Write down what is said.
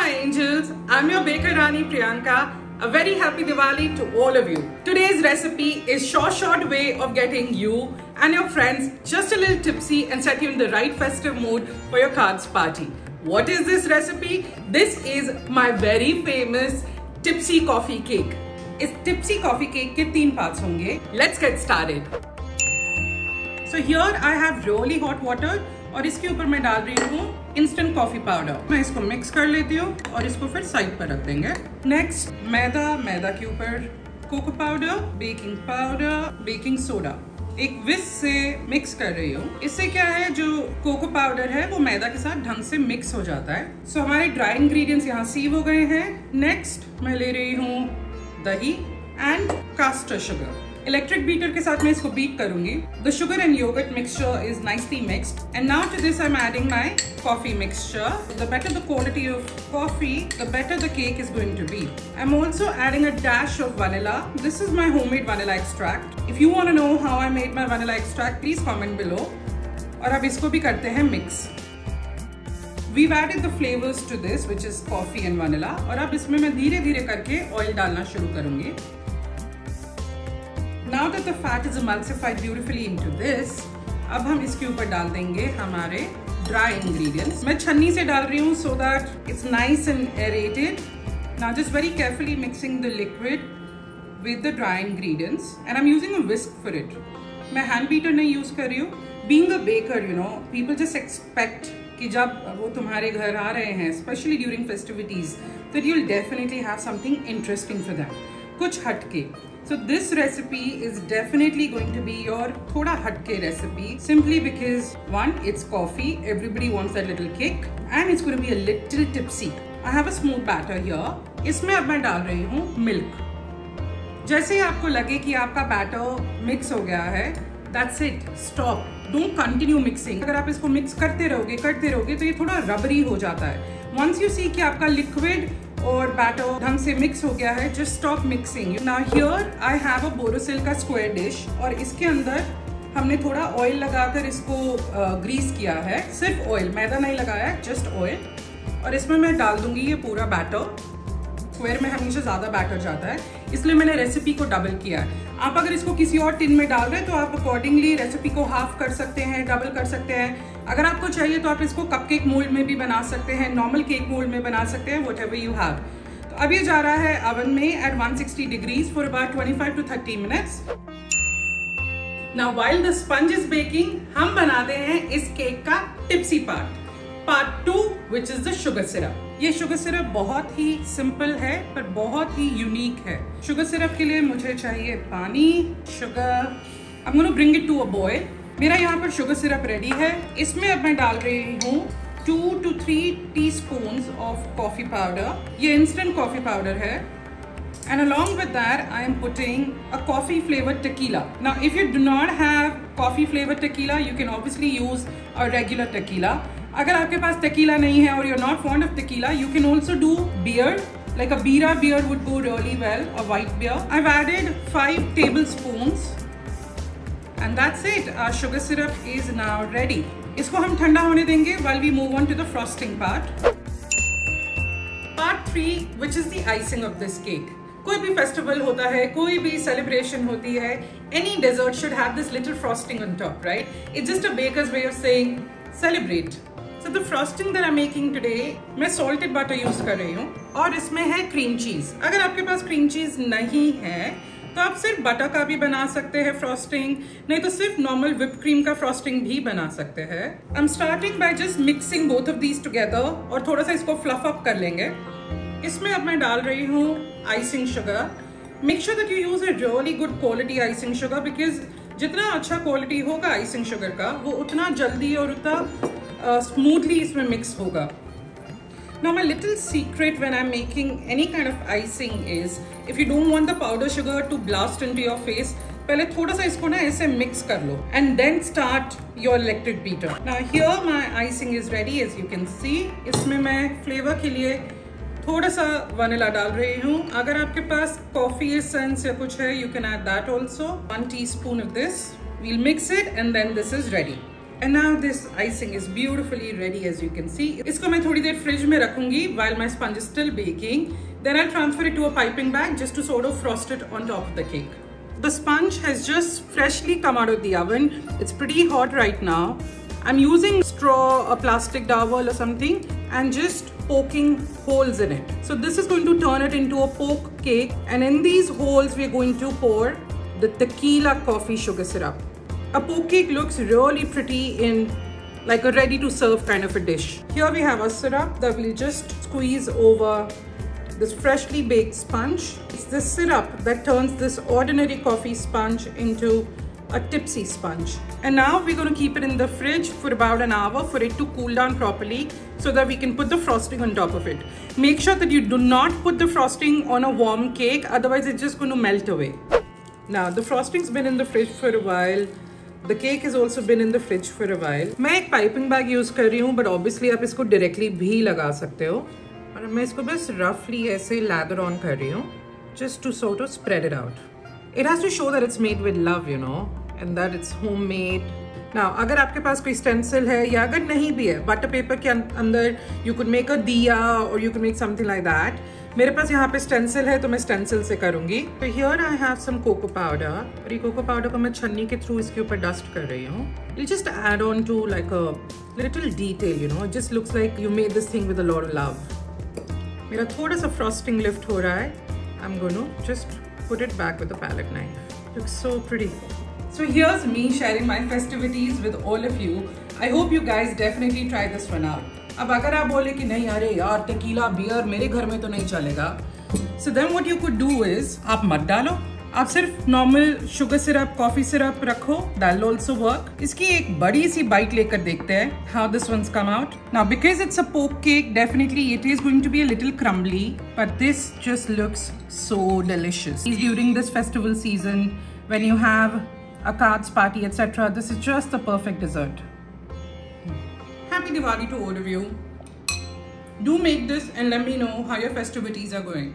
my angels, I'm your baker Rani Priyanka. A very happy Diwali to all of you. Today's recipe is short way of getting you and your friends just a little tipsy and set you in the right festive mood for your cards party. What is this recipe? This is my very famous tipsy coffee cake. इस tipsy coffee cake के 3 parts होंगे. Let's get started. So here I have really hot water और इसके ऊपर मैं डाल रही हूँ इंस्टेंट कॉफी पाउडर. मैं इसको मिक्स कर लेती हूँ और इसको फिर साइड पर रख देंगे. नेक्स्ट मैदा के ऊपर कोको पाउडर, बेकिंग सोडा एक विस्क से मिक्स कर रही हूँ. इससे क्या है, जो कोको पाउडर है वो मैदा के साथ ढंग से मिक्स हो जाता है. सो हमारे ड्राई इंग्रेडिएंट्स यहाँ सीव हो गए हैं. नेक्स्ट मैं ले रही हूँ दही and caster sugar. Electric beater के साथ मैं इसको बीट करूंगी. The sugar and yogurt mixture is nicely mixed and now to this I am adding my coffee mixture. The better the quality of coffee, the better the cake is going to be. I am also adding a dash of vanilla. This is my homemade vanilla extract. If you want to know how I made my vanilla extract, please comment below. और अब इसको भी करते हैं mix. We've added the flavors to this, which is coffee and vanilla. और अब इसमें मैं धीरे धीरे करके ऑयल डालना शुरू करूंगी. Now that the fat is emulsified beautifully into this, अब हम इसके ऊपर डाल देंगे हमारे dry ingredients. मैं छन्नी से डाल रही हूँ so that it's nice and aerated. Now just very carefully mixing the liquid with the dry ingredients, and I'm using a whisk for it. मैं hand beater नहीं use कर रही हूँ. Being a baker, you know, people just expect कि जब वो तुम्हारे घर आ रहे हैं, especially during festivities, that you'll definitely have something interesting for them. कुछ हटके. So this recipe is definitely going to be your thoda hatke recipe, simply because one, it's coffee, everybody wants that little kick, and it's going to be a little tipsy. I have a smooth batter here. इसमें अब मैं डाल रही हूँ milk. जैसे ही आपको लगे कि आपका बैटर मिक्स हो गया है, that's it. Stop. Don't continue mixing. अगर आप इसको मिक्स करते रहोगे तो ये थोड़ा रबरी हो जाता है. Once you see कि आपका लिक्विड और बैटर ढंग से मिक्स हो गया है, just stop mixing. Now here I have a Borosil का स्क्वायर डिश और इसके अंदर हमने थोड़ा ऑयल लगाकर इसको ग्रीस किया है. सिर्फ ऑयल, मैदा नहीं लगाया, जस्ट ऑयल. और इसमें मैं डाल दूंगी ये पूरा बैटर. स्क्वायर में हमेशा ज़्यादा बैटर जाता है, इसलिए मैंने रेसिपी को डबल किया है. आप अगर इसको किसी और टिन में डाल रहे हैं तो आप अकॉर्डिंगली रेसिपी को हाफ कर सकते हैं, डबल कर सकते हैं. अगर आपको चाहिए तो आप इसको कपकेक मोल्ड में भी बना सकते हैं, नॉर्मल केक मोल्ड में बना सकते हैं, व्हाटएवर यू हैव. तो अब ये जा रहा है अवन में at 160 degrees for about 25 to 30 minutes. Now while the sponge is baking, हम बनाते हैं इस केक का tipsy part 2, which is the sugar syrup. ये शुगर सिरप बहुत ही सिंपल है पर बहुत ही यूनिक है. शुगर सिरप के लिए मुझे चाहिए पानी, sugar. I am going to bring it to a boil. मेरा यहाँ पर शुगर सिरप रेडी है. इसमें अब मैं डाल रही हूँ 2 to 3 teaspoons of coffee powder. ये इंस्टेंट कॉफी पाउडर है. And along with that, I am putting a coffee flavored tequila. Now, if you do not have coffee flavored tequila, you can obviously use a regular tequila. अगर आपके पास tequila नहीं है और you're not fond of tequila, you can also do beer. Like a Bira beer would go really well, a white beer. I've added 5 tablespoons. And that's it. Our sugar syrup is now ready. इसको हम ठंडा होने देंगे while we move on to the frosting part. Part 3, which is the icing of this cake. कोई भी festival होता है, कोई भी सेलिब्रेशन होती है, any dessert should have this little frosting on top, right? It's just a baker's way of saying celebrate. So the frosting that I'm making today, मैं salted butter use कर रही हूँ और इसमें है क्रीम चीज. अगर आपके पास क्रीम चीज नहीं है तो आप सिर्फ बटर का भी बना सकते हैं फ्रॉस्टिंग, नहीं तो सिर्फ नॉर्मल व्हिप क्रीम का फ्रॉस्टिंग भी बना सकते हैं. I am starting by just mixing both of these together और थोड़ा सा इसको फ्लफ अप कर लेंगे. इसमें अब मैं डाल रही हूँ icing sugar. Make sure that you use a really good quality icing sugar, because जितना अच्छा क्वालिटी होगा आइसिंग शुगर का, वो उतना जल्दी और उतना स्मूथली इसमें मिक्स होगा. Now my little secret when I'm making any kind of icing is, if you don't want the powder sugar to blast into your face, पहले थोड़ा सा इसको ना ऐसे मिक्स कर लो and then start your electric beater. Now here my icing is ready, as you can see. इसमें मैं flavour के लिए थोड़ा सा वनीला डाल रही हूँ. अगर आपके पास कॉफी एसेंस या कुछ है, you can add that also. 1 teaspoon of this. We'll mix it and then this is ready. And now this icing is beautifully ready, as you can see. इसको मैं थोड़ी देर फ्रिज में रखूंगी while my sponge is still baking. Then I'll transfer it to a piping bag just to sort of frost it on top of the cake. The sponge has just freshly come out of the oven. It's pretty hot right now. I'm using straw, a plastic dowel or something, and just poking holes in it. So this is going to turn it into a poke cake, and in these holes we're going to pour the tequila coffee sugar syrup. A poke cake looks really pretty in like a ready to serve kind of a dish. Here we have a syrup that we'll just squeeze over this freshly baked sponge. It's this syrup that turns this ordinary coffee sponge into a tipsy sponge. And now we're going to keep it in the fridge for about an hour for it to cool down properly so that we can put the frosting on top of it. Make sure that you do not put the frosting on a warm cake, otherwise it's just going to melt away. Now the frosting's been in the fridge for a while. The cake has also been in the fridge for a while. मैं एक piping bag use कर रही हूँ, but obviously आप इसको directly भी लगा सकते हो. और मैं इसको बस roughly ऐसे lather on कर रही हूँ, just to sort of spread it out. It has to show that it's made with love, you know, and that it's homemade. Now, अगर आपके पास कोई stencil है या अगर नहीं भी है, butter paper के अंदर you could make a diya or you could make something like that. मेरे पास यहाँ पे stencil है तो मैं stencil से करूँगी. So here I have some cocoa powder. और ये cocoa powder को मैं छन्नी के through इसके ऊपर dust कर रही हूँ. It'll just add on to like a little detail, you know. It just looks like you made this thing with a lot of love. मेरा थोड़ा सा frosting lift हो रहा है. I'm going to just put it back with a palette knife. Looks so pretty. So here's me sharing my festivities with all of you. I hope you guys definitely try this one out. अब अगर आप बोले कि नहीं अरे यार tequila beer मेरे घर में तो नहीं चलेगा, so then what you could do is आप मत डालो, आप सिर्फ normal sugar syrup coffee syrup रखो, that will also work. इसकी एक बड़ी सी बाइट लेकर देखते हैं how this one's come out. Now because it's a poke cake, definitely it is going to be a little crumbly, but this just looks so delicious. During this festival season, when you have a cards party, etc., this is just the perfect dessert. Happy Diwali to all of you. Do make this and let me know how your festivities are going.